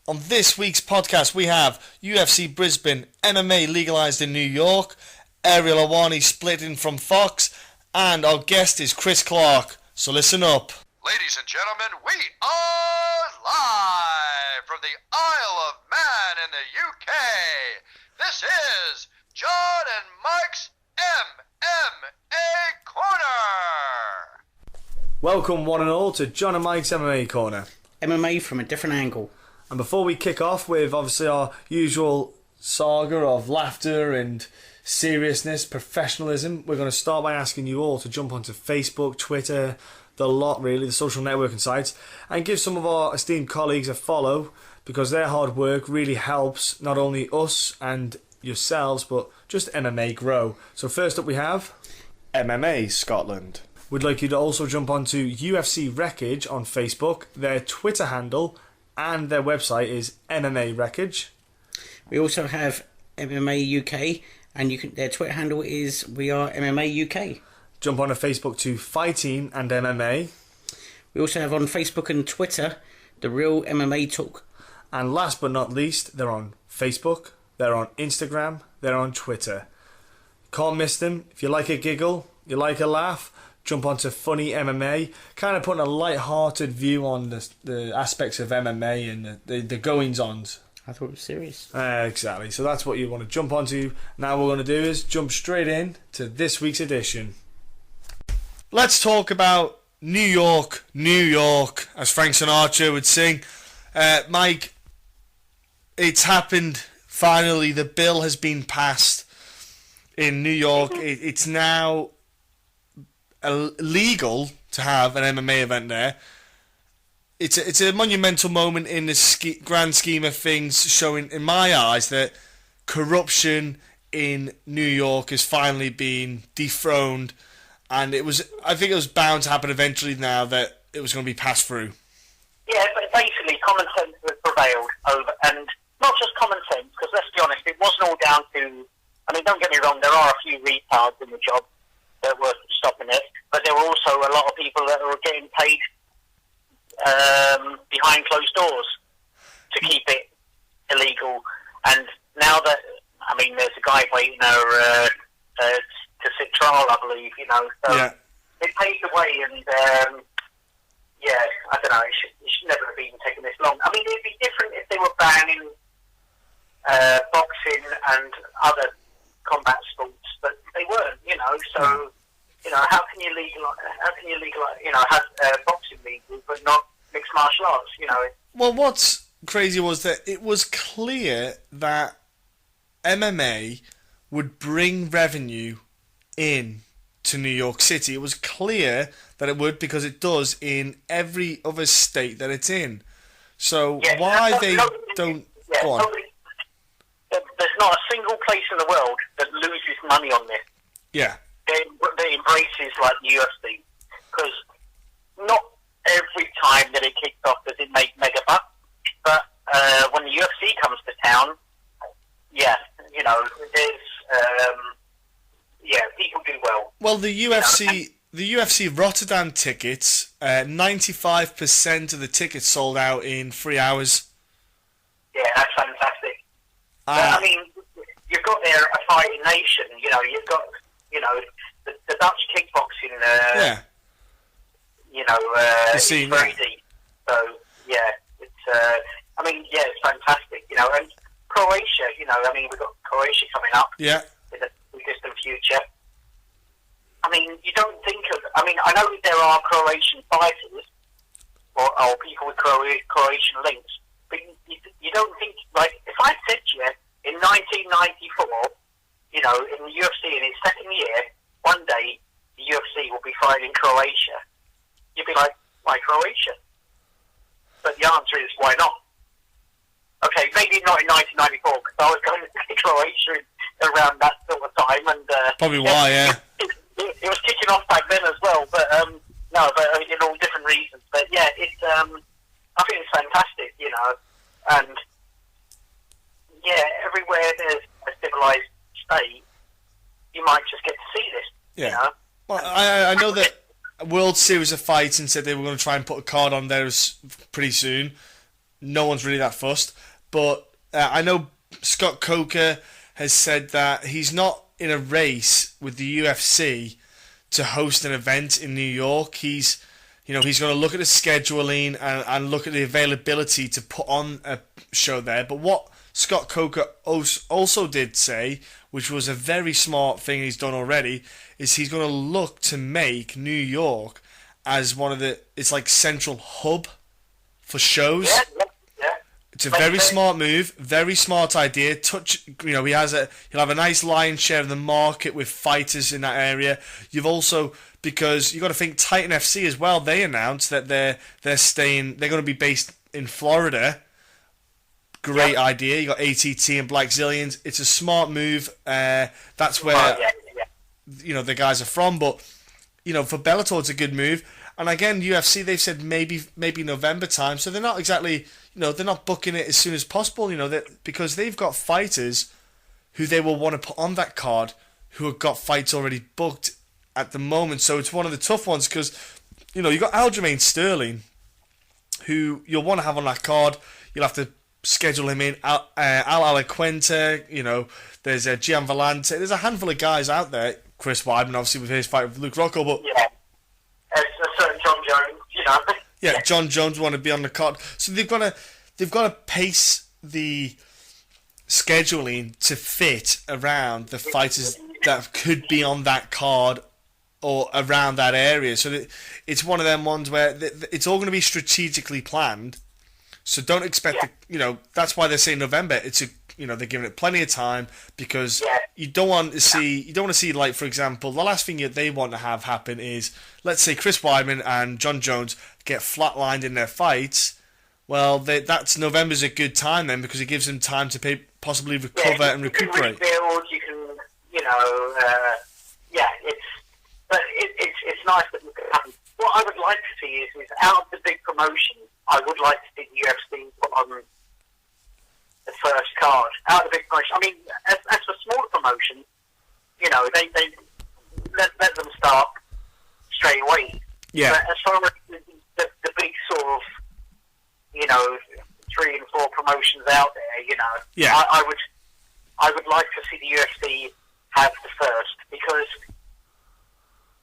On this week's podcast, we have UFC Brisbane, MMA legalized in New York, Ariel Awani splitting from Fox, and our guest is Chris Clark. So listen up. Ladies and gentlemen, we are live from the Isle of Man in the UK. This is John and Mike's MMA Corner. Welcome one and all to John and Mike's MMA Corner. MMA from a different angle. And before we kick off with obviously our usual saga of laughter and seriousness, professionalism, we're going to start by asking you all to jump onto Facebook, Twitter, the lot really, the social networking sites, and give some of our esteemed colleagues a follow, because their hard work really helps not only us and yourselves, but just MMA grow. So first up we have MMA Scotland. We'd like you to also jump onto UFC Wreckage on Facebook. Their Twitter handle and their website is MMA Wreckage. We also have MMA UK, and their Twitter handle is We Are MMA UK. Jump on to Facebook to Fighting and MMA. We also have on Facebook and Twitter The Real MMA Talk. And last but not least, they're on Facebook, they're on Instagram, they're on Twitter. Can't miss them. If you like a giggle, you like a laugh, jump onto Funny MMA, kind of putting a light-hearted view on the aspects of MMA and the goings-ons. I thought it was serious. Exactly. So that's what you want to jump onto. Now what we're going to do is jump straight in to this week's edition. Let's talk about New York, as Frank Sinatra would sing. Mike, it's happened. Finally, the bill has been passed in New York. It's now legal to have an MMA event there. It's a monumental moment in the grand scheme of things, showing in my eyes that corruption in New York is finally being dethroned, and I think it was bound to happen eventually now that it was going to be passed through. Yeah, but basically common sense has prevailed over, and not just common sense, because let's be honest, it wasn't all down to, I mean, don't get me wrong, there are a few retards in the job that were stopping it, but there were also a lot of people that were getting paid behind closed doors to keep it illegal. And now that, I mean, there's a guy waiting there to sit trial, I believe, so yeah. It paved the way, and yeah, I don't know, it should never have even taken this long. I mean, it'd be different if they were banning boxing and other combat sports, but they weren't, so, how can you legalize, have boxing legal, but not mixed martial arts, Well, what's crazy was that it was clear that MMA would bring revenue in to New York City. It was clear that it would, because it does in every other state that it's in. So yeah, why they don't... Yeah, go on. There's not a single place in the world that loses money on this. Yeah. That embraces like the UFC, because not every time that it kicks off does it make mega bucks, but when the UFC comes to town, yeah, there's people do well. Well, the UFC Rotterdam tickets, 95% of the tickets sold out in 3 hours. Yeah, that's fantastic. I mean, you've got there a fighting nation. You've got the Dutch kickboxing. Yeah. It's very deep. So yeah, it's. I mean, yeah, it's fantastic. And Croatia. I mean, we've got Croatia coming up. Yeah. In the distant future. I mean, you don't think of. I mean, I know there are Croatian fighters or people with Croatian links, but you don't think, like, if I said to you in 1994, in the UFC in its second year, one day the UFC will be fighting Croatia, you'd be like, why Croatia? But the answer is, why not? Okay, maybe not in 1994, because I was going to Croatia around that sort of time, and probably why, yeah. It was kicking off back then as well, but in all different reasons. But yeah, it's I think it's fantastic, and yeah, everywhere there's a civilized state, you might just get to see this. Yeah. Well, I know that World Series of Fighting said they were going to try and put a card on there pretty soon. no one's really that fussed. But I know Scott Coker has said that he's not in a race with the UFC to host an event in New York. He's going to look at the scheduling and look at the availability to put on a show there. But what Scott Coker also did say, which was a very smart thing he's done already, is he's going to look to make New York as it's like central hub for shows. It's a very smart move, very smart idea. He'll have a nice lion's share of the market with fighters in that area. You've also, because you've got to think Titan FC as well. They announced that they're going to be based in Florida. Great idea. You got ATT and Black Zillions. It's a smart move. That's where the guys are from. But for Bellator, it's a good move. And again, UFC, they've said maybe November time. So they're not exactly, they're not booking it as soon as possible, because they've got fighters who they will want to put on that card who have got fights already booked at the moment. So it's one of the tough ones because, you've got Aljamain Sterling, who you'll want to have on that card. You'll have to schedule him in. Al Alaquente, there's Gian Vellante. There's a handful of guys out there. Chris Weidman, obviously, with his fight with Luke Rocco, but... certain John Jones, Yeah, John Jones want to be on the card. So they've got to pace the scheduling to fit around the fighters that could be on that card or around that area. So it's one of them ones where it's all going to be strategically planned. So don't expect that's why they're saying November. They're giving it plenty of time because you don't want to see like, for example, the last thing they want to have happen is, let's say Chris Weidman and John Jones get flatlined in their fights. Well, that's November's a good time then because it gives them time to possibly recover and recuperate. You can rebuild, it's nice that it can happen. What I would like to see is out of the big promotions, I would like to see the UFC put on the first card. Out of the big promotion, I mean, as for smaller promotions, they let them start straight away. Yeah. But as far as the big sort of, 3 and 4 promotions out there, I would like to see the UFC have the first because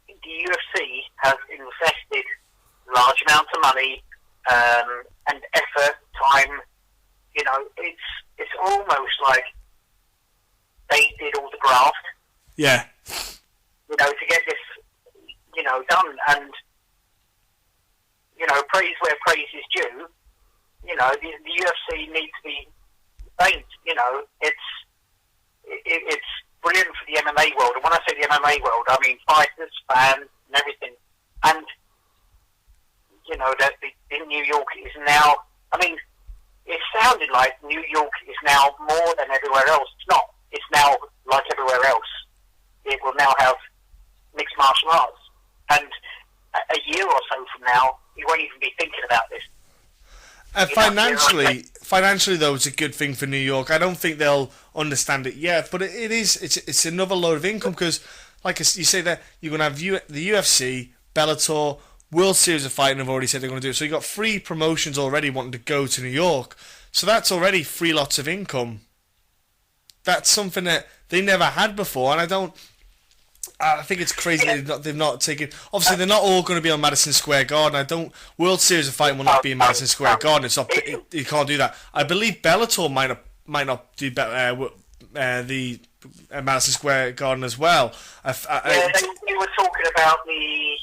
the UFC has invested large amounts of money and effort, time. It's almost like they did all the graft. Yeah. To get this, done, and praise where praise is due. The UFC needs to be thanked. It's brilliant for the MMA world, and when I say the MMA world, I mean fighters, fans, and everything. And that in New York is now. I mean, it sounded like New York is now more than everywhere else. It's not. It's now like everywhere else. It will now have mixed martial arts, and a year or so from now, you won't even be thinking about this. Financially though, it's a good thing for New York. I don't think they'll understand it yet, but it's another load of income because, like you say, that you're going to have the UFC, Bellator, World Series of Fighting have already said they're going to do it. So you've got 3 promotions already wanting to go to New York. So that's already 3 lots of income. That's something that they never had before, and I think it's crazy they've not taken. Obviously, they're not all going to be on Madison Square Garden. World Series of Fighting will not be in Madison Square Garden. It's not. You can't do that. I believe Bellator might not do the Madison Square Garden as well. You were talking about the.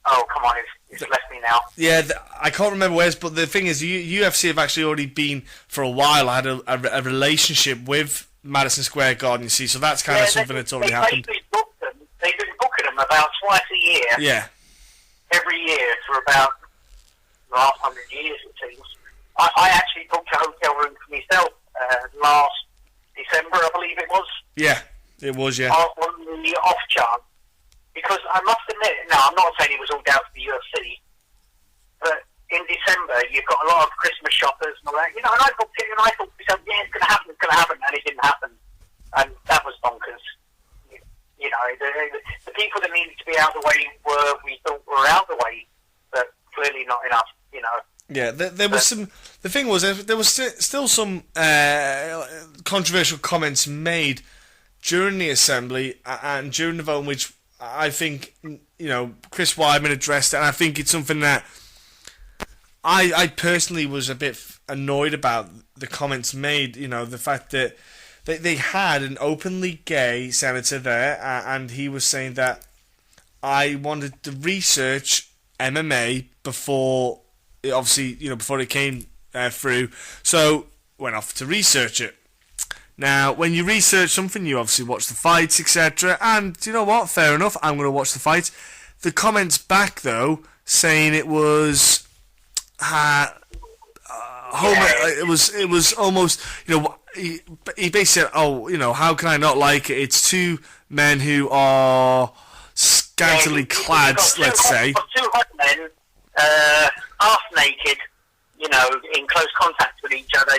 Oh, come on, it's left me now. Yeah, I can't remember where, but the thing is, UFC have actually already been for a while. I had a relationship with Madison Square Garden, you see, so that's kind of something that's already happened. They've been booking them about twice a year. Yeah. Every year for about the last 100 years, it seems. I actually booked a hotel room for myself last December, I believe it was. Yeah, it was, yeah. On the off chance. Because I must admit, now I'm not saying it was all down to the UFC, but in December you've got a lot of Christmas shoppers and all that, and I booked it and I thought to myself, yeah, it's going to happen, and it didn't happen, and that was bonkers. The people that needed to be out of the way we thought were out of the way, but clearly not enough. Yeah, there was some. The thing was, there was still some controversial comments made during the assembly and during the vote, which I think Chris Weidman addressed it, and I think it's something that I personally was a bit annoyed about the comments made. The fact that they had an openly gay senator there, and he was saying that I wanted to research MMA before, obviously, before it came through. So went off to research it. Now, when you research something, you obviously watch the fights, etc. And you know what? Fair enough. I'm going to watch the fights. The comments back though saying it was, it was almost, he basically said, how can I not like it? It's two men who are scantily clad, let's say. Two hot men, half naked, in close contact with each other.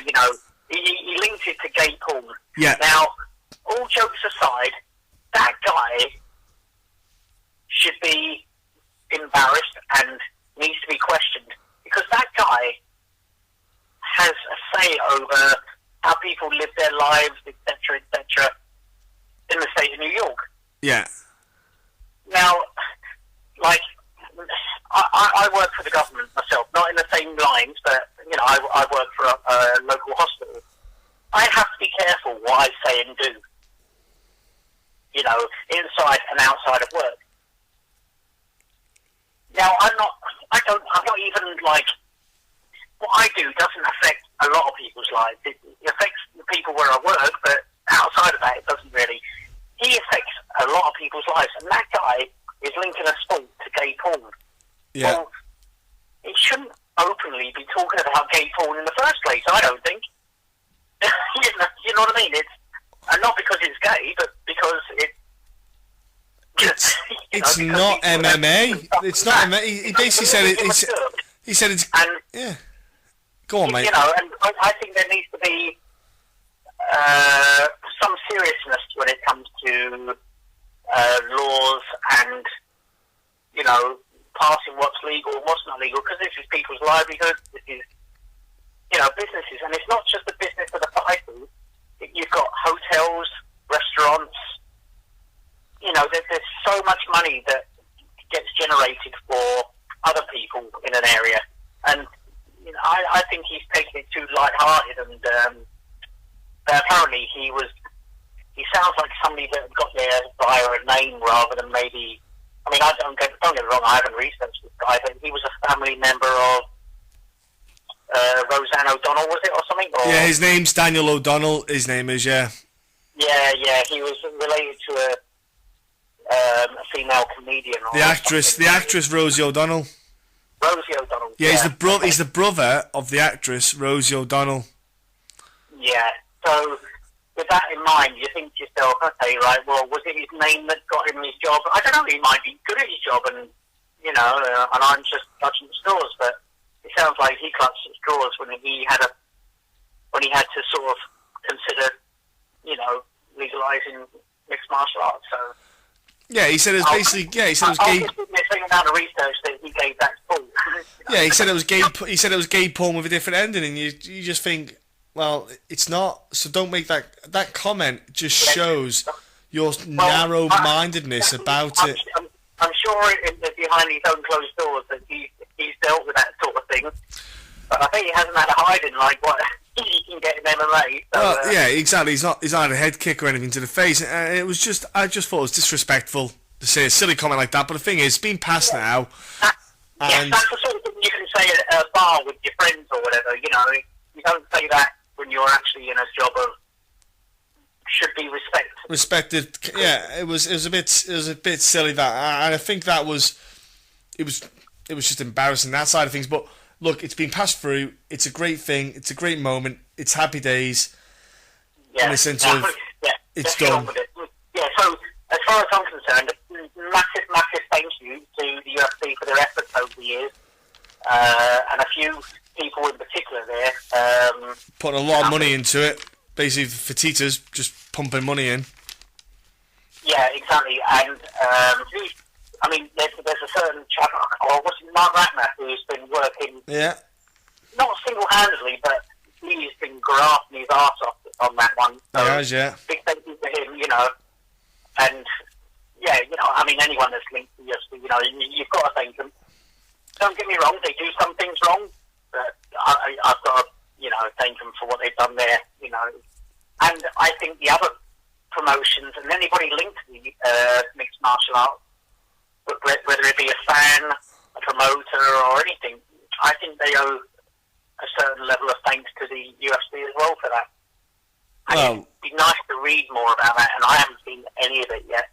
He linked it to gay porn. Yeah. Now, all jokes aside, that guy should be embarrassed and needs to be questioned, because that guy has a say over how people live their lives, etc., in the state of New York. Yeah. Now, I work for the government myself, not in the same lines, but I work for a local hospital. I have to be careful what I say and do, inside and outside of work. Now, I'm not even what I do doesn't affect a lot of people's lives. It affects the people where I work, but outside of that, it doesn't really. He affects a lot of people's lives, and that guy is linking a sport to gay porn. Yeah. Well, it shouldn't openly be talking about gay porn in the first place, I don't think. you know what I mean? And not because it's gay, but because it's not MMA. It's not MMA. He basically said it. He said it's. And, yeah. Go on, mate. And I think there needs to be some seriousness when it comes to laws and passing what's legal and what's not legal, because this is people's livelihood. This is businesses, and it's not just the business of the fighters. You've got hotels, restaurants. There's so much money that gets generated for other people in an area, and I think he's taking it too light-hearted, and apparently he sounds like somebody that got there via a name rather than maybe. I mean, don't get me wrong, I haven't researched this guy, but he was a family member of Roseanne O'Donnell, was it, or something? Or, yeah, his name's Daniel O'Donnell. His name is, yeah. Yeah, he was related to a female comedian. Or the actress Rosie O'Donnell. Rosie O'Donnell. Yeah, he's the brother of the actress Rosie O'Donnell. Yeah, so with that in mind, you think to yourself, okay, right, well, was it his name that got him his job? I don't know, he might be good at his job, and and I'm just clutching straws, but it sounds like he clutched at straws when he had to sort of consider, legalizing mixed martial arts. So yeah, he said it was basically he said it was gay. The same amount of research that he gave that full. Yeah, he said it was gay. He said it was gay porn with a different ending, and you just think, well, it's not. So don't make that comment. Just shows your narrow-mindedness about it. I'm sure behind his own closed doors that he's dealt with that sort of thing. But I think he hasn't had a hiding like what he can get in MMA. So, yeah, exactly. He's not had a head kick or anything to the face. And it was I just thought it was disrespectful to say a silly comment like that. But the thing is, it's been passed now. And that's the sort of thing you can say at a bar with your friends or whatever. You don't say that when you're actually in a job of should be respected. Yeah, it was a bit silly that, and I think that was just embarrassing, that side of things. But look, it's been passed through. It's a great thing. It's a great moment. It's happy days. Yeah, in the sense of it's done. Yeah. So as far as I'm concerned, massive thank you to the UFC for their efforts over the years, and a few people in particular there. Putting a lot of money into it. Basically, Fertitta's just pumping money in. Yeah, exactly. And there's a certain chap, or what's it, Mark Ratner, who's been working. Yeah. not single-handedly, but he's been grafting his arse off on that one. So yeah. big thank you to him, and yeah, I mean, anyone that's linked to UFC, you've got to thank them. Don't get me wrong, they do some things wrong, but I've got to, thank them for what they've done there, And I think the other promotions and anybody linked to the mixed martial arts, whether it be a fan, a promoter, or anything, I think they owe a certain level of thanks to the UFC as well for that. Well, it'd be nice to read more about that, and I haven't seen any of it yet.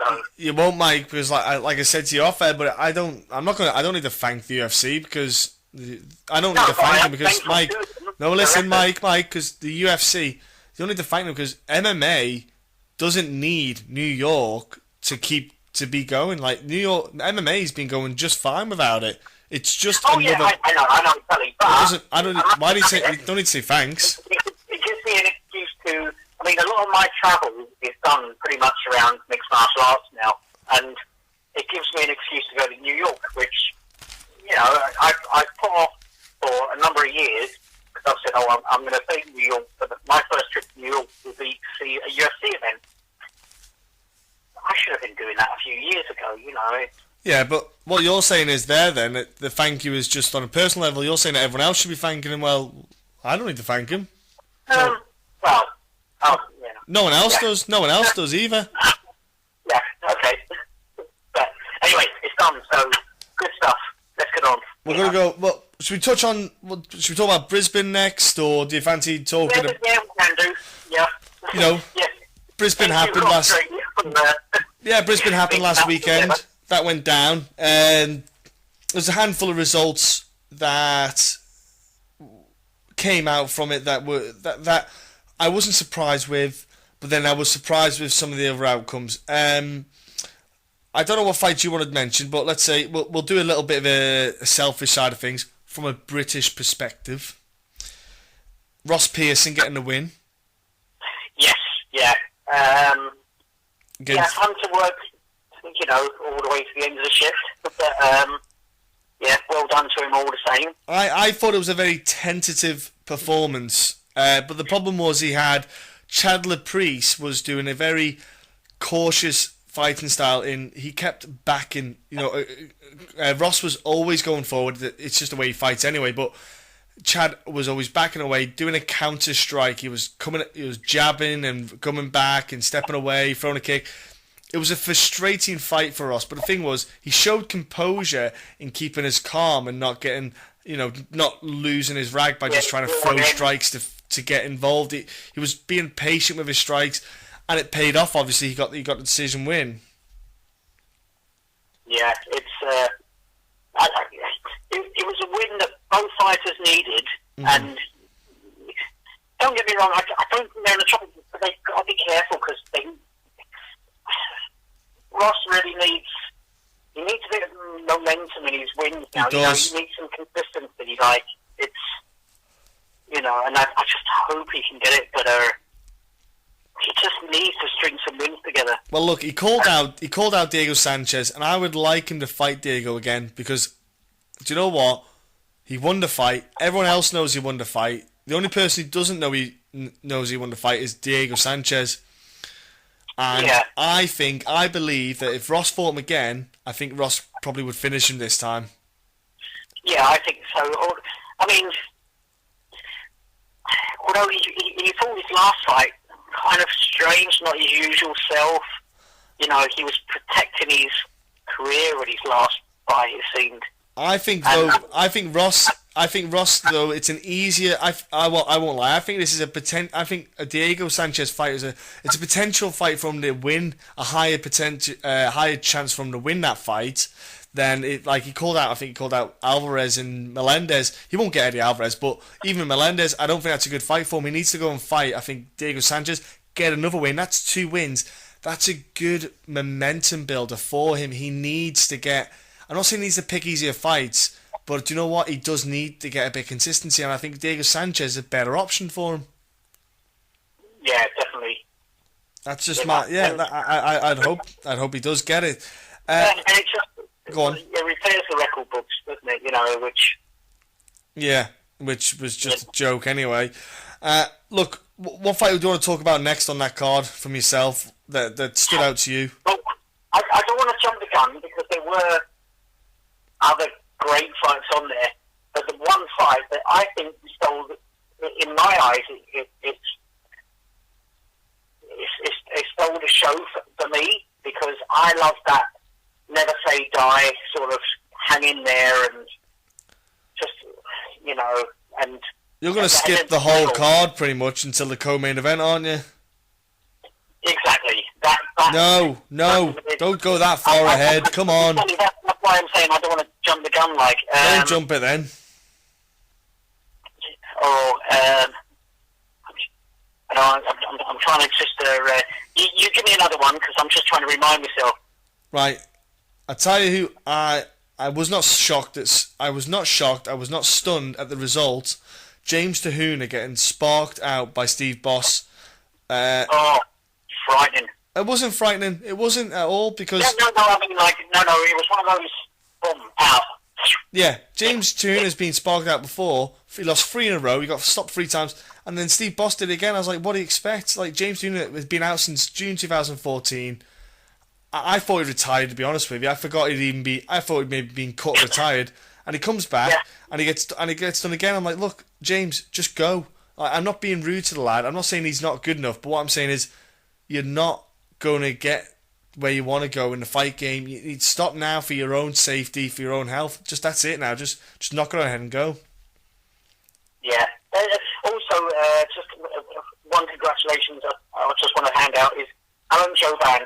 So. You won't, Mike, because like I said to you off air, but I don't need to thank the UFC because I don't need to thank them because Mike. No, listen, Mike, because the UFC, you don't need to thank them because MMA doesn't need New York to be going. Like New York, MMA's been going just fine without it. It's just another. Yeah, I know, Kelly, but I don't. Why do you say? You don't need to say thanks. It gives me an excuse to. I mean, a lot of my travel is done pretty much around mixed martial arts now, and it gives me an excuse to go to New York, which I've put off for a number of years because I've said, I'm going to stay in New York, but my first trip to New York will be to see a UFC event. I should have been doing that a few years ago, Yeah, but what you're saying is then the thank you is just on a personal level. You're saying that everyone else should be thanking him. Well, I don't need to thank him. No one else does. No one else does either. Yeah, okay. But anyway, it's done. So good stuff. Let's get on. We're gonna go. Well, should we touch on? Should we talk about Brisbane next, or do you fancy talking? Yeah, we can do. Yeah. Yeah. Brisbane happened last. Yeah, Brisbane happened last weekend. That went down, and there's a handful of results that came out from it that I wasn't surprised with, but then I was surprised with some of the other outcomes. I don't know what fight you want to mention, but let's say we'll do a little bit of a selfish side of things from a British perspective. Ross Pearson getting the win. Yes, yeah. Fun to work, all the way to the end of the shift. But, well done to him all the same. I thought it was a very tentative performance, but the problem was he had Chandler Priest was doing a very cautious fighting style. He kept backing. Ross was always going forward. It's just the way he fights anyway. But Chad was always backing away, doing a counter strike. He was jabbing and coming back and stepping away, throwing a kick. It was a frustrating fight for Ross, but the thing was, he showed composure in keeping his calm and not getting, not losing his rag by just trying to throw strikes to get involved. He was being patient with his strikes, and it paid off. Obviously, he got the decision win. Yeah, it was a win that both fighters needed, and don't get me wrong, I don't think they're in the trouble, but they've got to be careful because Ross really needs a bit of momentum in his wins now. He does. He needs some consistency. And I just hope he can get it, but he just needs to string some wins together. Well, look, he called out Diego Sanchez, and I would like him to fight Diego again because, do you know what? He won the fight. Everyone else knows he won the fight. The only person who doesn't know he won the fight is Diego Sanchez. And I believe that if Ross fought him again, I think Ross probably would finish him this time. Yeah, I think so. I mean, although he fought his last fight kind of strange, not his usual self. He was protecting his career with his last fight, it seemed. I think Ross though it's an easier. I won't lie. I think this is I think a Diego Sanchez fight it's a potential fight for him to win, a higher chance for him to win that fight than it. Like he called out. I think he called out Alvarez and Melendez. He won't get Eddie Alvarez, but even Melendez, I don't think that's a good fight for him. He needs to go and fight. I think Diego Sanchez get another win. That's 2 wins. That's a good momentum builder for him. He needs to get. I'm not saying he needs to pick easier fights, but do you know what? He does need to get a bit of consistency, and I think Diego Sanchez is a better option for him. Yeah, definitely. That's just I'd hope he does get it. And it just go on. It repairs the record books, doesn't it? Which. Yeah, which was just a joke anyway. Look, what fight do you want to talk about next on that card from yourself that stood out to you? Well, I don't want to jump the gun because there were other great fights on there, but the one fight that I think stole, in my eyes, it stole the show for me, because I love that never say die sort of hang in there and just, and... You're going to skip the whole card pretty much until the co-main event, aren't you? Exactly. No, don't go that far ahead. Come on. That's why I'm saying I don't want to jump the gun. Don't jump it then. I'm trying to just. You give me another one because I'm just trying to remind myself. Right. I tell you who I was not shocked. I was not stunned at the result. James Tahuna getting sparked out by Steve Boss. Frightening. It wasn't frightening. It wasn't at all because... No, I mean, it was one of those... Boom, out. Yeah, James Tahuna's been sparked out before. He lost 3 in a row. He got stopped 3 times. And then Steve Boss did it again. I was like, what do you expect? Like, James Tahuna has been out since June 2014. I thought he retired, to be honest with you. I forgot I thought he'd maybe been cut retired. And he comes back and he gets done again. I'm like, look, James, just go. I'm not being rude to the lad. I'm not saying he's not good enough, but what I'm saying is you're not going to get where you want to go in the fight game. You need to stop now for your own safety, for your own health. Just that's it now. Just knock it on ahead and go. Yeah. Also, just one congratulations I just want to hand out is Alan Joban.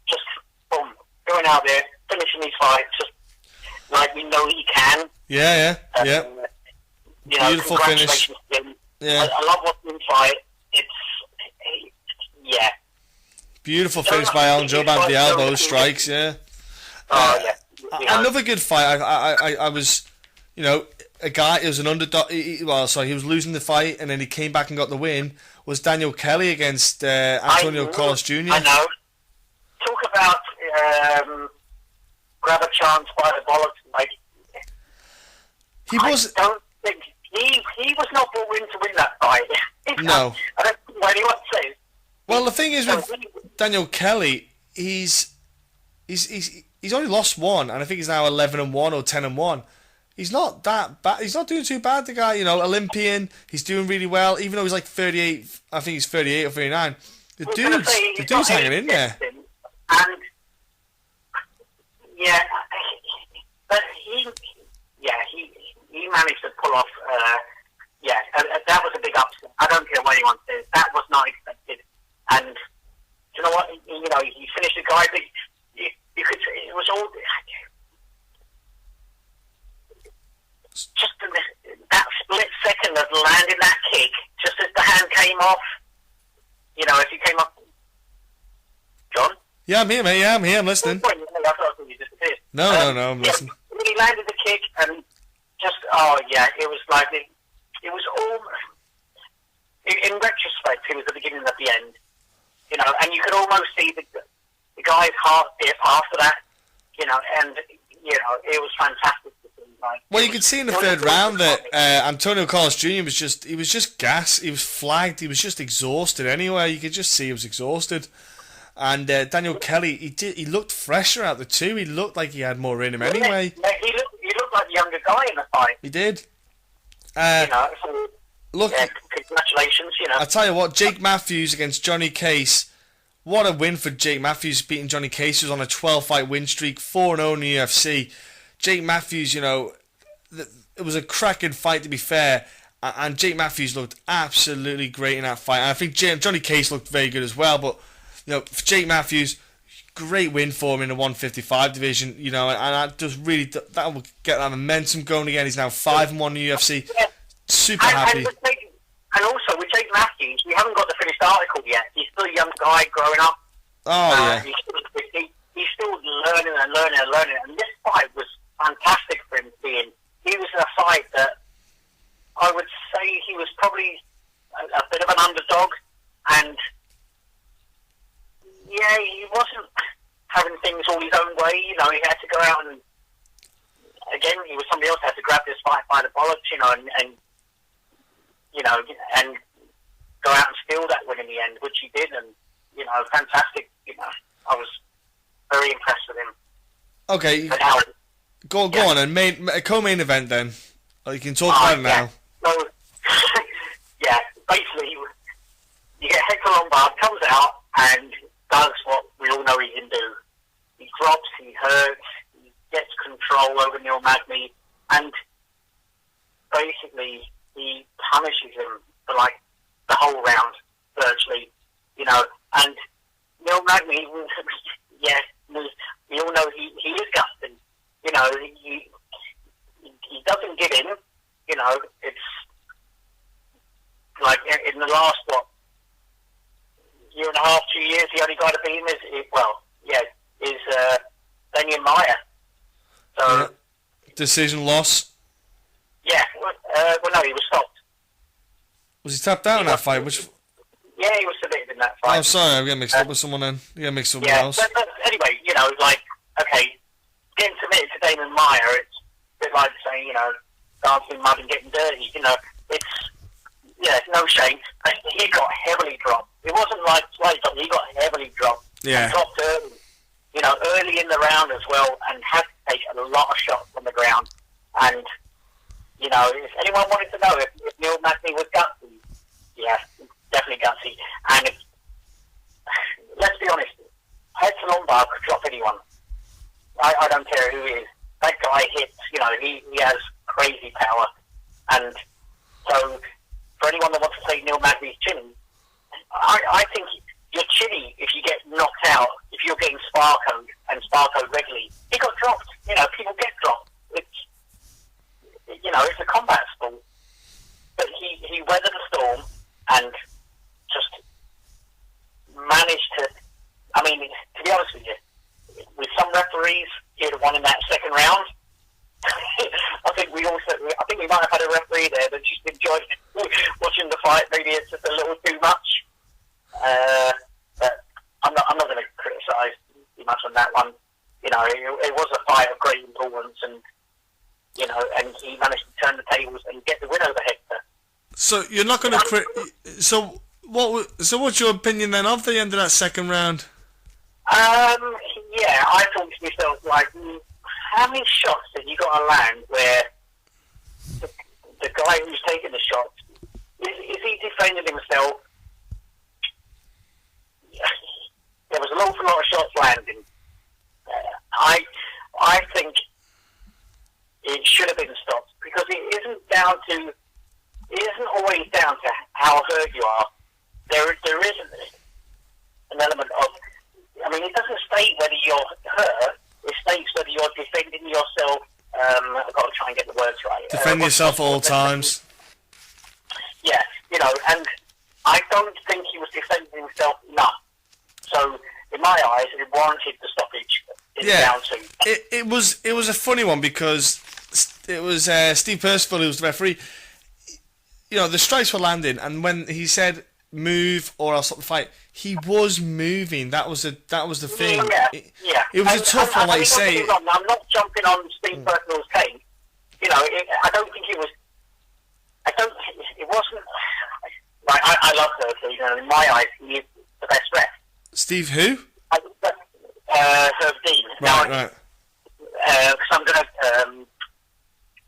Just boom, going out there, finishing his fight, just like we know he can. Yeah. Beautiful finish. Yeah. I love watching him fight. Yeah. Beautiful finish by Alan Joban with the elbow strikes. Yeah. Another good fight. I was, a guy. It was an underdog. He was losing the fight, and then he came back and got the win. Was Daniel Kelly against Antonio Carlos Jr. I know. Talk about grab a chance by the bollocks. Like I don't think he was not brought in to win that fight. No. I don't think anyone says. Well, the thing is with Daniel Kelly, he's only lost 1, and I think he's now 11-1 or 10-1. He's not that bad. He's not doing too bad. The guy, Olympian. He's doing really well, even though he's like 38. I think he's 38 or 39. The dude's hanging in there. And but he managed to pull off. That was a big upset. I don't care what anyone says. That was not expected. And do you know what? He finished the guy, but you could say it was all just that split second of landing that kick, just as the hand came off. As he came up, John. Yeah, I'm here, mate. Yeah, I'm here. I'm listening. No, I'm listening. He landed the kick and just, it was like, it was all, in retrospect, it was the beginning of the end, and you could almost see the guy's heart dip after that, and, it was fantastic to see. Well, you could see in the third round that Antonio Carlos Jr. was just gas. He was flagged. He was just exhausted anyway. You could just see he was exhausted. And Daniel Kelly, he looked fresher out the 2. He looked like he had more in him anyway. Yeah, he looked like the younger guy in the fight. He did. Look, congratulations. I tell you what, Jake Matthews against Johnny Case. What a win for Jake Matthews, beating Johnny Case, who's on a 12-fight win streak, 4-0 in the UFC. Jake Matthews, it was a cracking fight, to be fair. And Jake Matthews looked absolutely great in that fight. And I think Johnny Case looked very good as well, but for Jake Matthews, great win for him in the 155 division, and that just really, that will get that momentum going again. He's now 5-1 in the UFC. Yeah. Super happy. And also, with Jake Matthews, we haven't got the finished article yet. He's still a young guy growing up. Oh, yeah. He's still learning and learning and learning. And this fight was fantastic for him being. He was in a fight that I would say he was probably a bit of an underdog. And he wasn't having things all his own way. He had to go out and, again, he was somebody else had to grab this fight by the bollocks, and and go out and steal that win in the end, which he did, and fantastic. I was very impressed with him. Okay, And how, go on, and co-main event then. You can talk about it now. So, basically, you get Hector Lombard comes out and does what we all know he can do. He drops, he hurts, he gets control over Neil Magny, and basically he punishes him for like the whole round, virtually, and Neil Magny, we all know he is gusting, he doesn't give in, it's like in the last, year and a half, 2 years, the only guy to beat him is Damian Maia. So, decision loss. Yeah, no, he was stopped. Was he tapped out in that fight? Yeah, he was submitted in that fight. Oh, sorry, I'm getting mixed up with someone then. You get mixed up with someone else. But anyway, getting submitted to Damon Maia, it's a bit like saying, dancing mud and getting dirty. It's no shame. He got heavily dropped. It wasn't like slight drop, he got heavily dropped. Yeah. And dropped early in the round as well, and had to take a lot of shots on the ground. And, if anyone wanted to know if Neil Magny was gutsy, yeah, definitely gutsy. And let's be honest, Hector Lombard could drop anyone. I don't care who he is. That guy hits, he has crazy power. And so, for anyone that wants to say Neil Magny's chinny, I think you're chinny if you get knocked out, if you're getting sparcoed and sparcoed regularly. He got dropped. People get dropped. It's a combat sport. But he weathered the storm and just managed to, to be honest with you, with some referees, he'd have won in that second round. I think we might have had a referee there that just enjoyed watching the fight. Maybe it's just a little too much. But I'm not going to criticise too much on that one. It was a fight of great importance, and and he managed to turn the tables and get the win over Hector. So you're not going to So what's your opinion then of the end of that second round? I thought to myself, how many shots have you got to land where the guy who's taking the shots, is he defending himself? There was an awful lot of shots landing. I think it should have been stopped, because it isn't always down to how hurt you are. There is an element of, it doesn't state whether you're hurt, it states whether you're defending yourself. I've got to try and get the words right. Defend yourself at all times. Yeah, and I don't think he was defending himself enough. So, in my eyes, it warranted the stoppage in round two. It was a funny one, because it was Steve Percival who was the referee. The strikes were landing, and when he said move or I'll stop the fight, he was moving. That was the thing. Yeah. It was a tough one, like you say. I'm not jumping on Steve Percival's case. I don't think it was. It wasn't. I love Percival. In my eyes, he is the best ref. Steve who? Herb Dean. Right. Because I'm gonna.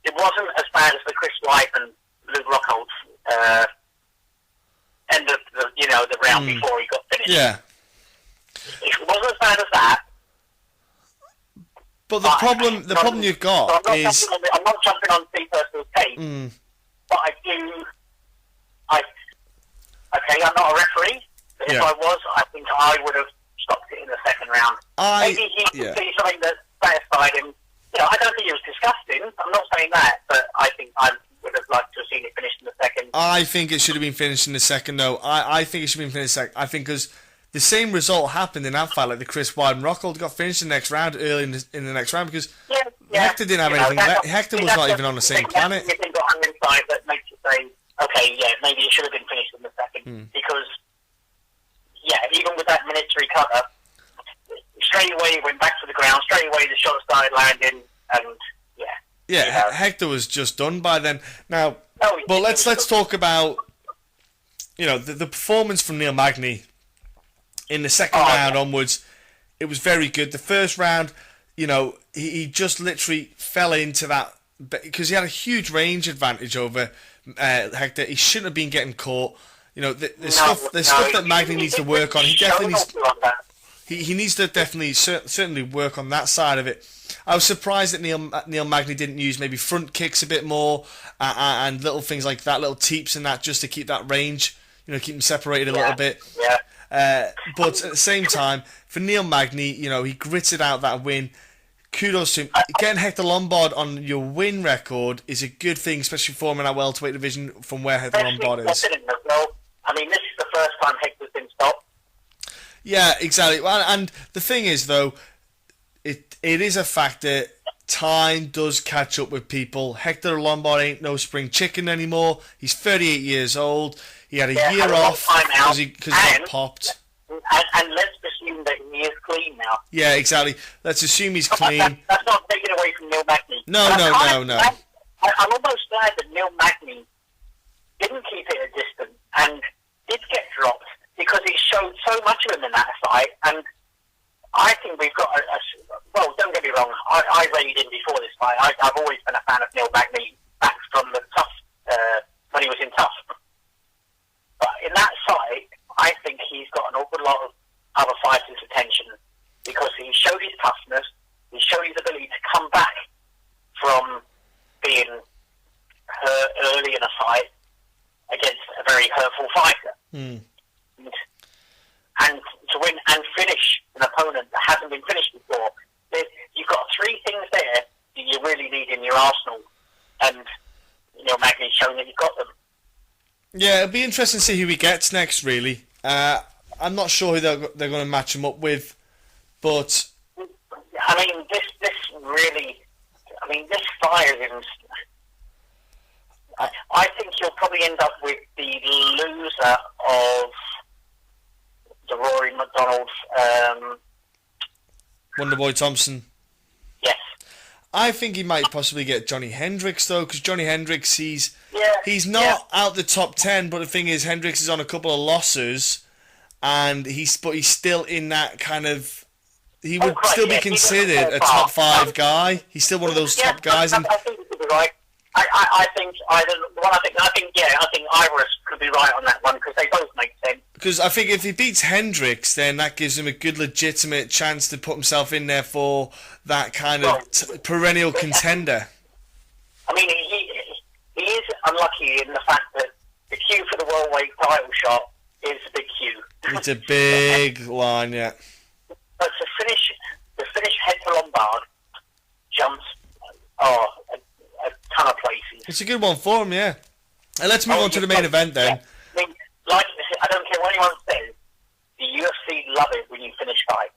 It wasn't as bad as the Chris White and Luke Rockhold's end of the round before he got finished. Yeah. It wasn't as bad as that. But the problem you've got is I'm not jumping on Steve Percival's case, but I'm not a referee. But if I was, I think I would have stopped it in the second round. Maybe he could see something that satisfied him. I don't think it was disgusting. I'm not saying that, but I think I would have liked to have seen it finished in the second. I think it should have been finished in the second, though. I think it should have been finished second. I think because the same result happened in that fight, like the Chris White and Rockhold got finished in the next round, early in the next round, because Hector didn't have anything. Hector was not even on the same planet. You've got an insight that makes you say, okay, maybe it should have been finished in the second, because, even with that military cover, straight away he went back to the ground, straight away the shots started landing, and Hector was just done by then. Now, know. But let's talk about, the performance from Neil Magny in the second round onwards. It was very good. The first round, he just literally fell into that because he had a huge range advantage over Hector. He shouldn't have been getting caught. There's stuff that Magny needs to work on. He definitely needs. He needs to definitely certainly work on that side of it. I was surprised that Neil Magny didn't use maybe front kicks a bit more and little things like that, little teeps and that, just to keep that range, keep him separated a little bit. Yeah. But at the same time, for Neil Magny, he gritted out that win. Kudos to him. Getting Hector Lombard on your win record is a good thing, especially for him in that welterweight division from where Hector Lombard is. Well, I mean, this is the first time Hector's been stopped. Yeah, exactly. Well, and the thing is, though, it is a factor. Time does catch up with people. Hector Lombard ain't no spring chicken anymore. He's 38 years old. He had a year off because he got popped. And let's assume that he is clean now. Yeah, exactly. Let's assume he's clean. That's not taken away from Neil Magny. No. I'm almost glad that Neil Magny didn't keep it a distance and did get dropped, because he showed so much of him in that fight. And I think we've got well, don't get me wrong, I rated him before this fight. I've always been a fan of Neil Magny back from the tough, when he was in tough. But in that fight, I think he's got an awful lot of other fighters' attention, because he showed his toughness, he showed his ability to come back from being hurt early in a fight against a very hurtful fighter. And to win and finish an opponent that hasn't been finished before. You've got three things there that you really need in your arsenal, and Magny's shown that you've got them. Yeah, it'll be interesting to see who he gets next, really. I'm not sure who they're going to match him up with, but... I mean, this really... I mean, this fires him. I think you'll probably end up with the loser of the Rory McDonald... Wonderboy Thompson. Yes. I think he might possibly get Johnny Hendricks, though, because Johnny Hendricks, he's not out the top 10, but the thing is, Hendricks is on a couple of losses, and he's still in that kind of... He would still be considered a top 5 guy. He's still one of those top guys. I think you could be right. I think either one. I think Iris could be right on that one, because they both make sense. Because I think if he beats Hendricks, then that gives him a good legitimate chance to put himself in there for that kind of perennial contender. I mean, he is unlucky in the fact that the queue for the worldweight title shot is a big queue. It's a big line, yeah. But to finish Hector Lombard jumps a ton of places. It's a good one for him, yeah. And let's move on to the main event then. I mean, I don't care what anyone says, the UFC love it when you finish fights.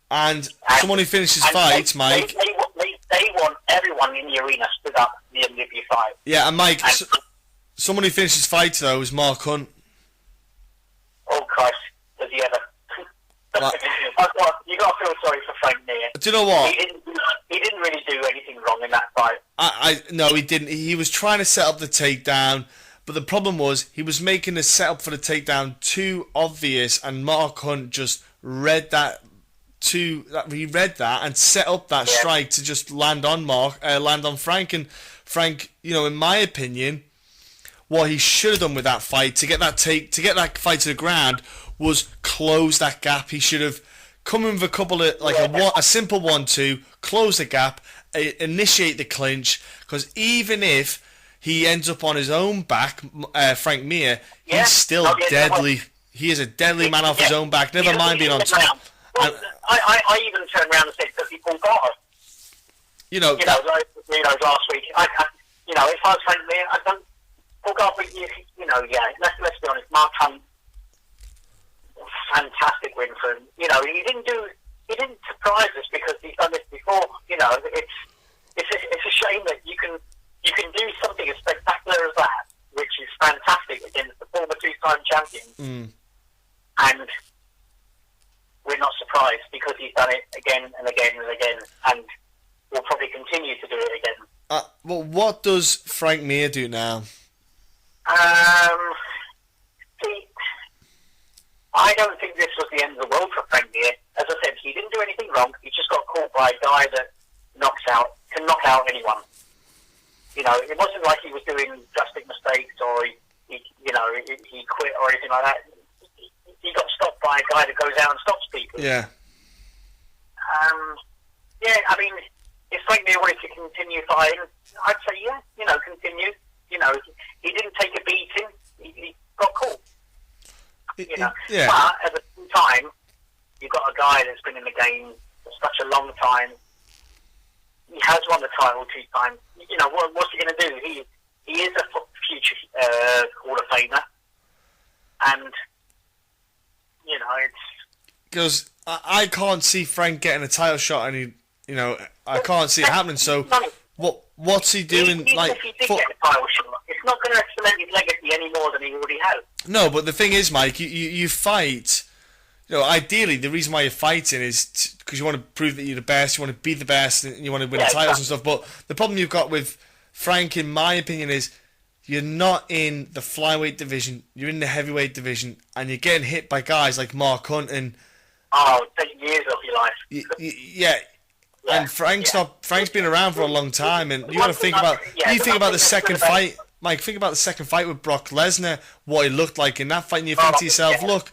And someone who finishes fights, Mike... They want everyone in the arena stood up at the end of your fight. Yeah, and Mike, someone who finishes fights, though, is Mark Hunt. Oh, Christ, does he ever... You got to feel sorry for Frank Mir. Do you know what? He didn't really do anything wrong in that fight. No, he didn't. He was trying to set up the takedown, but the problem was he was making the setup for the takedown too obvious, and Mark Hunt just read that. He read that and set up that strike to just land on Frank. And Frank, in my opinion, what he should have done with that fight to get that fight to the ground was close that gap. He should have come in with a couple of a simple 1-2, close the gap, initiate the clinch. Because even if he ends up on his own back, Frank Mir, he's still deadly. He is a deadly man off his own back. Never mind being on top. Well, I even turned around and said, "Does he pull guard?" Last week. If I was Frank Mir, I don't pull guard. But let's be honest. Mark Hunt, fantastic win for him. He didn't surprise us because he's done this before. It's a shame that you can do something as spectacular as that, which is fantastic against the former 2-time champion, and we're not surprised because he's done it again and again and again, and will probably continue to do it again. Well, what does Frank Mir do now? See, I don't think this was the end of the world for Frank Mir. As I said, he didn't do anything wrong. He just got caught by a guy that can knock out anyone. You know, it wasn't like he was doing drastic mistakes or he quit or anything like that. He got stopped by a guy that goes out and stops people. Yeah. Yeah, I mean, if Frank Mir wanted to continue fighting, I'd say, yeah, continue. You know, he didn't take a beating. He got caught. Yeah. But at the same time, you've got a guy that's been in the game for such a long time. He has won the title 2 times. You know, what's he going to do? He is a future Hall of Famer. And, you know, it's... Because I can't see Frank getting a title shot, and I can't see it happening. So, what's he doing? Even if he did get a title shot, it's not going to cement his legacy any more than he already has. No, but the thing is, Mike, you fight. You know, ideally, the reason why you're fighting is because you want to prove that you're the best, you want to be the best, and you want to win titles and stuff. But the problem you've got with Frank, in my opinion, is you're not in the flyweight division, you're in the heavyweight division, and you're getting hit by guys like Mark Hunt and... Oh, take years of your life. Yeah. And Frank's been around for a long time, and you got to think about... you think about the second fight... Mike, think about the second fight with Brock Lesnar, what it looked like in that fight, and you think to yourself, look...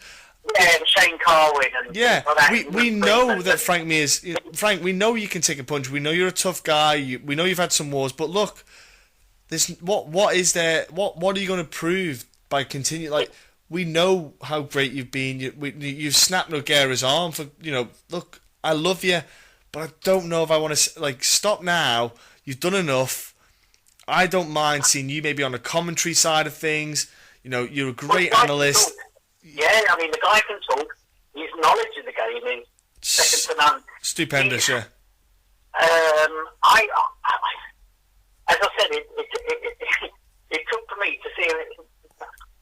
Yeah, and Shane Carwin and... Yeah, we know that Frank Mir is... Frank, we know you can take a punch, we know you're a tough guy, we know you've had some wars, but look, what is there... What are you going to prove by continuing... Like, we know how great you've been, you've snapped Nogueira's arm for... look, I love you, but I don't know if I want to... Like, stop now, you've done enough. I don't mind seeing you maybe on the commentary side of things. You know, you're a great analyst. Yeah, I mean, the guy can talk. His knowledge of the game is second to none. Stupendous, yeah. As I said, it took for me to see it.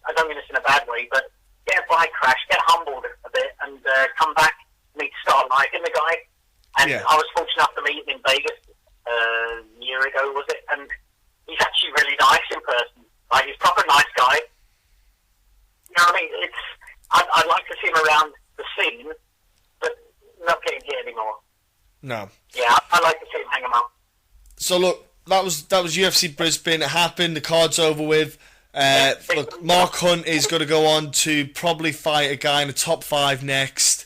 I don't mean this in a bad way, but get a bike crash, get humbled a bit, and come back, me to start liking the guy. And I was fortunate enough to meet him in Vegas a year ago, was it? And he's actually really nice in person. Like, he's a proper nice guy. You know what I mean? I'd like to see him around the scene, but not getting hit anymore. No. Yeah, I'd like to see him hang him up. So look, that was UFC Brisbane. It happened. The card's over with. Look, Mark Hunt is going to go on to probably fight a guy in the top 5 next.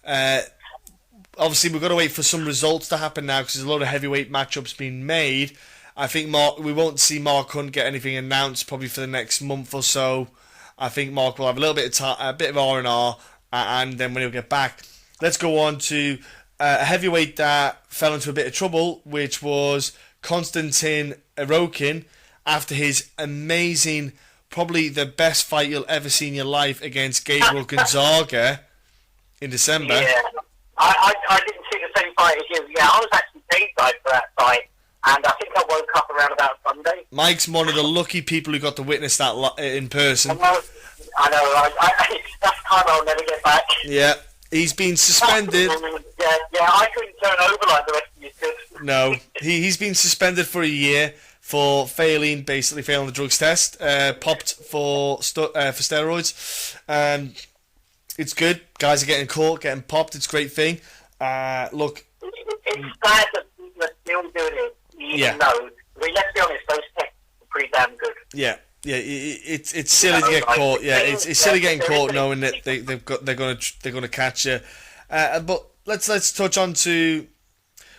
Obviously, we've got to wait for some results to happen now because there's a lot of heavyweight matchups being made. I think we won't see Mark Hunt get anything announced probably for the next month or so. I think Mark will have a little bit of a bit of R&R, and then when he'll get back, let's go on to a heavyweight that fell into a bit of trouble, which was Konstantin Arokin after his amazing, probably the best fight you'll ever see in your life against Gabriel Gonzaga in December. Yeah, I didn't see the same fight as you. Yeah, I was actually stateside for that fight, and I think I woke up around about Sunday. Mike's one of the lucky people who got to witness that in person. I know. That's time I'll never get back. Yeah, he's been suspended. Yeah, I couldn't turn over like the rest of you could. No, he's been suspended for a year for failing the drugs test. Popped for steroids. It's good. Guys are getting caught, getting popped. It's a great thing. Look, it's bad that people are still doing it. Even though, I mean, let's be honest, those tests are pretty damn good. Yeah. It's silly to get caught. Yeah, it's silly getting caught knowing that they're gonna catch you. But let's touch on to.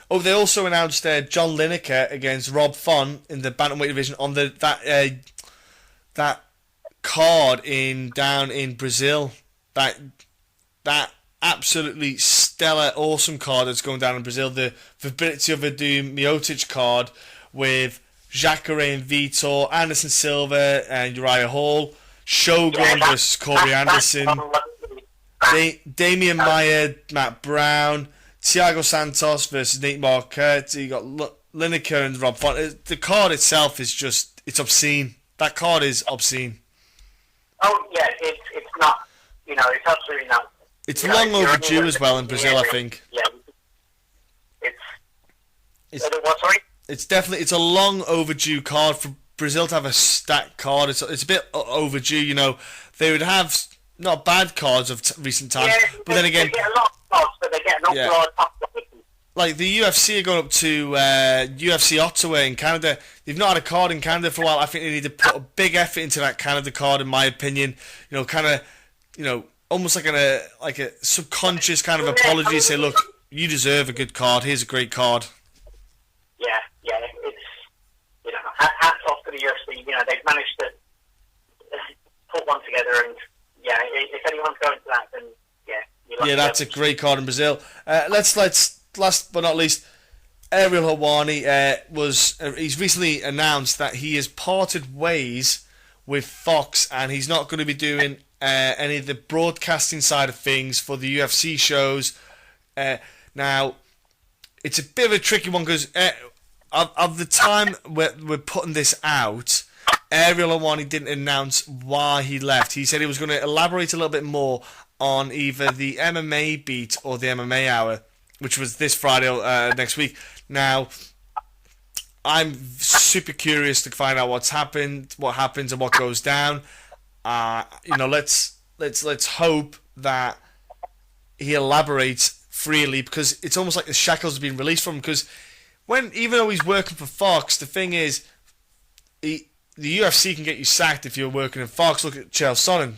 Oh, they also announced John Lineker against Rob Font in the bantamweight division on that card down in Brazil. That absolutely stellar, awesome card that's going down in Brazil. The Fabrizio Verdun Miocic card with Jacare and Vitor, Anderson Silva and Uriah Hall, Shogun versus Corey Anderson, Damian Maia, Matt Brown, Thiago Santos versus Nate Marquardt. You got Lineker and Rob Font. The card itself is it's obscene. That card is obscene. Oh yeah, it's not. It's absolutely not. It's long overdue as well in Brazil, I think. Yeah. It's what? Sorry. it's a long overdue card for Brazil to have a stacked card. It's a bit overdue. You know, they would have not bad cards of recent times, but then again, they get a lot of cards, but they get an awful lot of tough fights. Like the UFC are going up to UFC Ottawa in Canada. They've not had a card in Canada for a while. I think they need to put a big effort into that Canada card, in my opinion. You know, kind of, you know, almost like a subconscious kind of apology. Say, look, you deserve a good card. Here's a great card. Yeah, it's, you know, hats off to the UFC. You know, they've managed to put one together, and yeah, if anyone's going to that, then yeah, that's a great card in Brazil. Let's. Last but not least, Ariel Helwani he's recently announced that he has parted ways with Fox, and he's not going to be doing any of the broadcasting side of things for the UFC shows. Now, it's a bit of a tricky one because of the time we're putting this out, Ariel Helwani didn't announce why he left. He said he was going to elaborate a little bit more on either the MMA beat or the MMA hour, which was this Friday next week. Now, I'm super curious to find out what happens, and what goes down. You know, let's hope that he elaborates freely, because it's almost like the shackles have been released from him. Because even though he's working for Fox, the thing is, the UFC can get you sacked if you're working at Fox. Look at Chael Sonnen.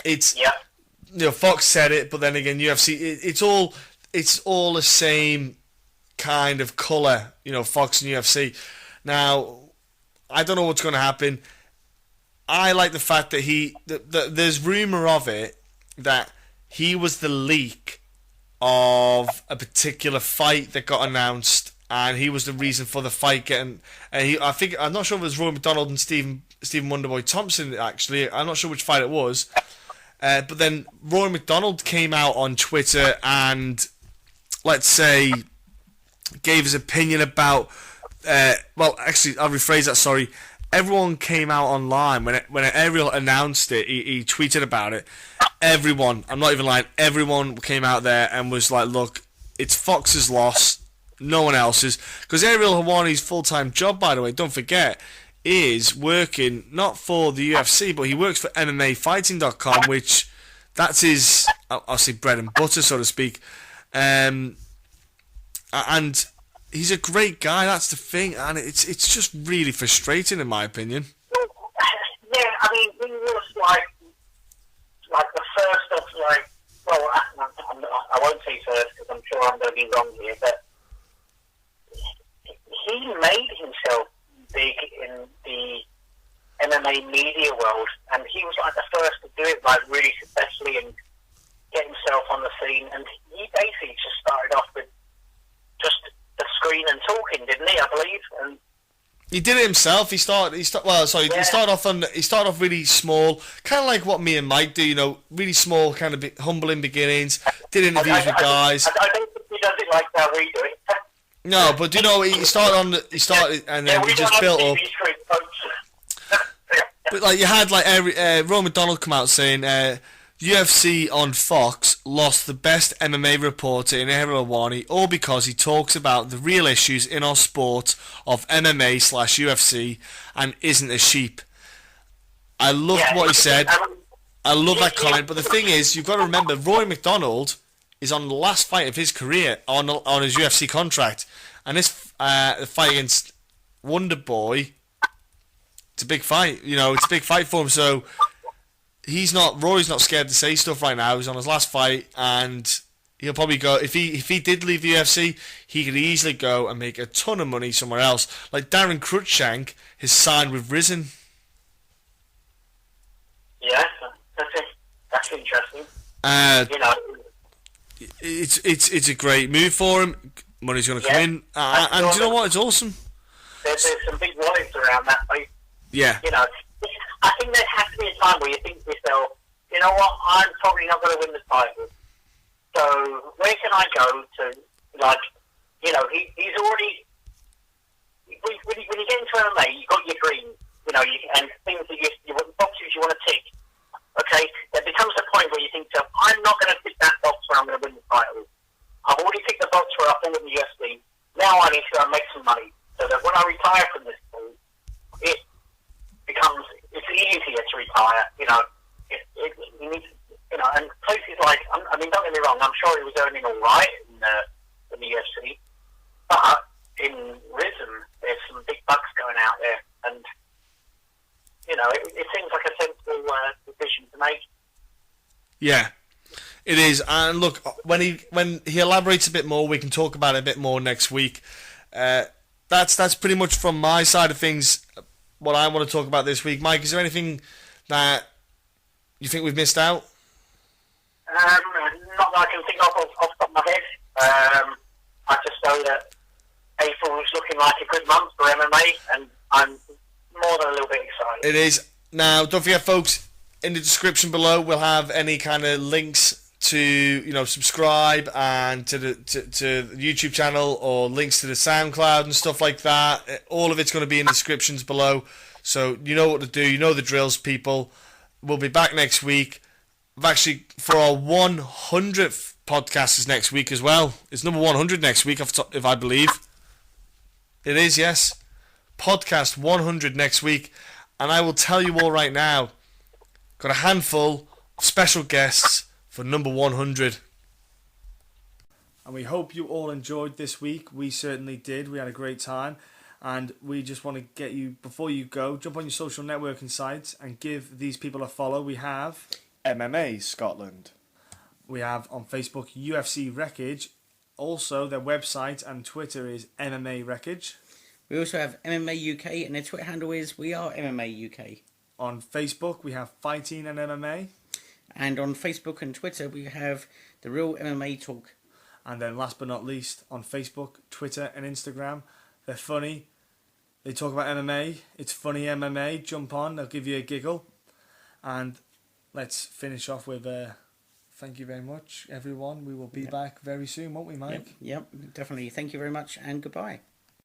You know, Fox said it, but then again, UFC. It's all the same kind of colour, you know, Fox and UFC. Now, I don't know what's going to happen. I like the fact that there's rumour of it that he was the leak of a particular fight that got announced, and he was the reason for the fight getting. I'm not sure if it was Roy McDonald and Stephen Wonderboy Thompson. Actually, I'm not sure which fight it was. But then Roy McDonald came out on Twitter and, let's say, gave his opinion about. Well, actually, I'll rephrase that. Sorry. Everyone came out online when Ariel announced it. He tweeted about it. Everyone, I'm not even lying, everyone came out there and was like, look, it's Fox's loss, no one else's. Because Ariel Helwani's full-time job, by the way, don't forget, is working not for the UFC, but he works for MMAfighting.com, which that's his, I'll say, bread and butter, so to speak. And he's a great guy, that's the thing, and it's just really frustrating, in my opinion. Yeah, I mean, he was like the first of, like, well, I won't say first because I'm sure I'm going to be wrong here, but he made himself big in the MMA media world, and he was like the first to do it, like, really successfully and get himself on the scene, and he basically just started off with just the screen and talking, didn't he? I believe. And he did it himself. He started off really small, kind of like what me and Mike do. You know, really small, kind of humble in beginnings. Did interviews with guys. I don't think he does it like how we do it. No, but you know, he started, and then he just built up. But like you had like Roy McDonald come out saying UFC on Fox lost the best MMA reporter in Ariel Helwani, all because he talks about the real issues in our sport of MMA/UFC and isn't a sheep. I love what he said. I love that comment. But the thing is, you've got to remember, Roy McDonald is on the last fight of his career on his UFC contract, and this fight against Wonderboy, it's a big fight. You know, it's a big fight for him. So Roy's not scared to say stuff right now. He's on his last fight, and he'll probably go. If he did leave the UFC, he could easily go and make a ton of money somewhere else. Like Darren Cruikshank has signed with Risen. Yeah, that's interesting. You know, it's a great move for him. Money's going to come in, and do you know what? It's awesome. There's some big wallets around that place. Yeah. You know, I think there has to be a time where you think to yourself, you know what, I'm probably not going to win the title. So where can I go to, like, you know, he's already, when you get into MMA, you've got your dreams, you know, and things that boxes you want to tick. Okay, there becomes a point where you think to yourself, I'm not going to tick that box where I'm going to win the title. I've already ticked the box where I fall in the UFC. Now I need to go and make some money. I mean, don't get me wrong, I'm sure he was earning all right in the UFC, but in RISM, there's some big bucks going out there, and it seems like a sensible decision to make. Yeah, it is. And look, when he elaborates a bit more, we can talk about it a bit more next week. That's pretty much from my side of things. What I want to talk about this week, Mike. Is there anything that you think we've missed out? Not that I can think of off the top of my head. I just know that April is looking like a good month for MMA, and I'm more than a little bit excited. It is. Now, don't forget, folks, in the description below, we'll have any kind of links to, subscribe and to the YouTube channel, or links to the SoundCloud and stuff like that. All of it's going to be in the descriptions below. So you know what to do. You know the drills, people. We'll be back next week. Actually, for our 100th podcast is next week as well. It's number 100 next week, if I believe. It is, yes. Podcast 100 next week. And I will tell you all right now, got a handful of special guests for number 100. And we hope you all enjoyed this week. We certainly did. We had a great time. And we just want to get you, before you go, jump on your social networking sites and give these people a follow. We have MMA Scotland. We have on Facebook UFC Wreckage. Also, their website and Twitter is MMA Wreckage. We also have MMA UK, and their Twitter handle is We Are MMA UK. On Facebook, we have Fighting and MMA. And on Facebook and Twitter, we have The Real MMA Talk. And then last but not least, on Facebook, Twitter and Instagram, they're funny. They talk about MMA. It's funny MMA. Jump on. They'll give you a giggle. And let's finish off with thank you very much, everyone. We will be back very soon, won't we, Mike? Yep, definitely. Thank you very much, and goodbye.